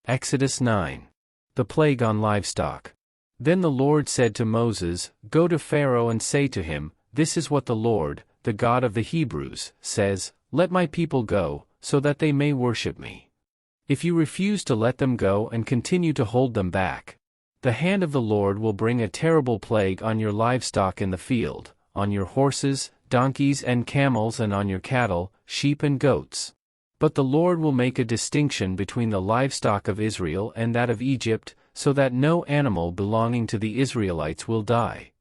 Exodus 9. The plague on livestock. Then the Lord said to Moses, "Go to Pharaoh and say to him, This is what the Lord, the God of the Hebrews, says, Let my people go, so that they may worship me. If you refuse to let them go and continue to hold them back, the hand of the Lord will bring a terrible plague on your livestock in the field, on your horses, donkeys and camels, and on your cattle, sheep and goats. But the Lord will make a distinction between the livestock of Israel and that of Egypt, so that no animal belonging to the Israelites will die."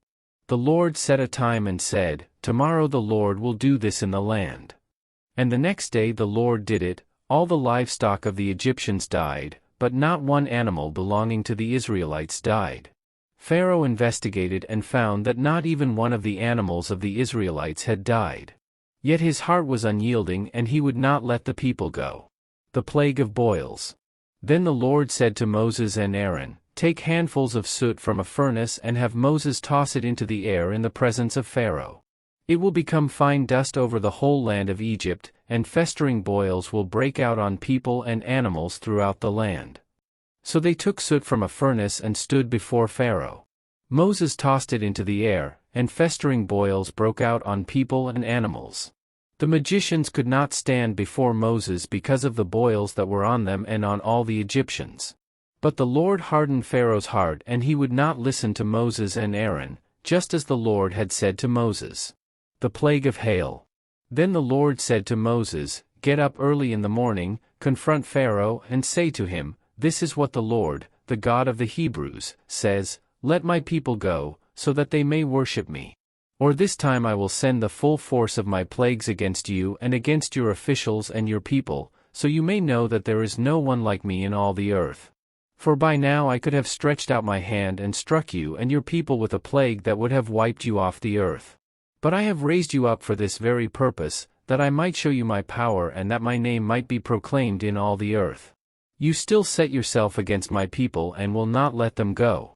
The Lord set a time and said, "Tomorrow the Lord will do this in the land." And the next day the Lord did it. All the livestock of the Egyptians died, but not one animal belonging to the Israelites died. Pharaoh investigated and found that not even one of the animals of the Israelites had died. Yet his heart was unyielding and he would not let the people go. The plague of boils. Then the Lord said to Moses and Aaron, "Take handfuls of soot from a furnace and have Moses toss it into the air in the presence of Pharaoh. It will become fine dust over the whole land of Egypt, and festering boils will break out on people and animals throughout the land." So they took soot from a furnace and stood before Pharaoh. Moses tossed it into the air, and festering boils broke out on people and animals. The magicians could not stand before Moses because of the boils that were on them and on all the Egyptians. But the Lord hardened Pharaoh's heart and he would not listen to Moses and Aaron, just as the Lord had said to Moses. The plague of hail. Then the Lord said to Moses, "Get up early in the morning, confront Pharaoh and say to him, This is what the Lord, the God of the Hebrews, says, Let my people go, so that they may worship me. Or this time I will send the full force of my plagues against you and against your officials and your people, so you may know that there is no one like me in all the earth. For by now I could have stretched out my hand and struck you and your people with a plague that would have wiped you off the earth. But I have raised you up for this very purpose, that I might show you my power and that my name might be proclaimed in all the earth. You still set yourself against my people and will not let them go.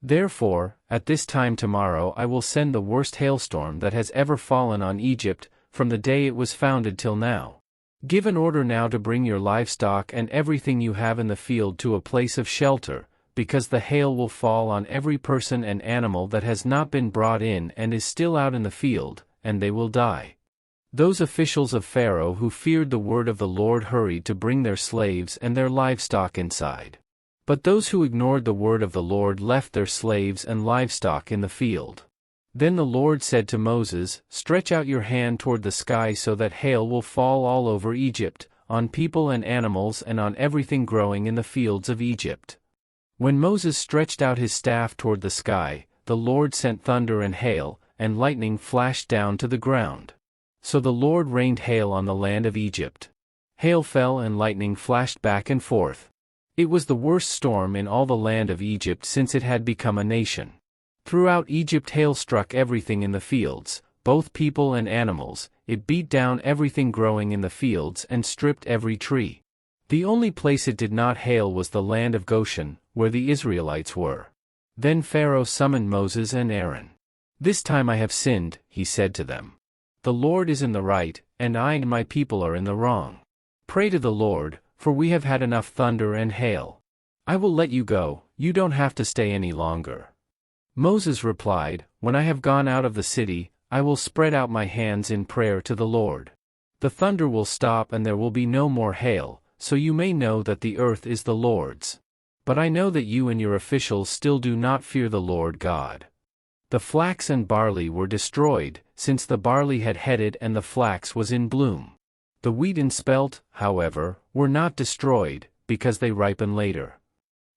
Therefore, at this time tomorrow I will send the worst hailstorm that has ever fallen on Egypt, from the day it was founded till now. Give an order now to bring your livestock and everything you have in the field to a place of shelter, because the hail will fall on every person and animal that has not been brought in and is still out in the field, and they will die." Those officials of Pharaoh who feared the word of the Lord hurried to bring their slaves and their livestock inside. But those who ignored the word of the Lord left their slaves and livestock in the field. Then the Lord said to Moses, "Stretch out your hand toward the sky so that hail will fall all over Egypt, on people and animals and on everything growing in the fields of Egypt." When Moses stretched out his staff toward the sky, the Lord sent thunder and hail, and lightning flashed down to the ground. So the Lord rained hail on the land of Egypt. Hail fell and lightning flashed back and forth. It was the worst storm in all the land of Egypt since it had become a nation. Throughout Egypt hail struck everything in the fields, both people and animals. It beat down everything growing in the fields and stripped every tree. The only place it did not hail was the land of Goshen, where the Israelites were. Then Pharaoh summoned Moses and Aaron. "This time I have sinned," he said to them. "The Lord is in the right, and I and my people are in the wrong. Pray to the Lord, for we have had enough thunder and hail. I will let you go, you don't have to stay any longer." Moses replied, "When I have gone out of the city, I will spread out my hands in prayer to the Lord. The thunder will stop and there will be no more hail, so you may know that the earth is the Lord's. But I know that you and your officials still do not fear the Lord God." The flax and barley were destroyed, since the barley had headed and the flax was in bloom. The wheat and spelt, however, were not destroyed, because they ripen later.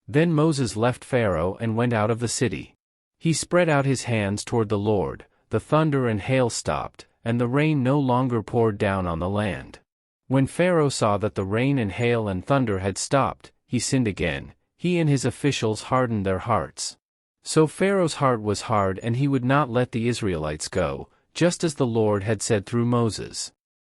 Then Moses left Pharaoh and went out of the city. He spread out his hands toward the Lord, the thunder and hail stopped, and the rain no longer poured down on the land. When Pharaoh saw that the rain and hail and thunder had stopped, he sinned again. He and his officials hardened their hearts. So Pharaoh's heart was hard and he would not let the Israelites go, just as the Lord had said through Moses.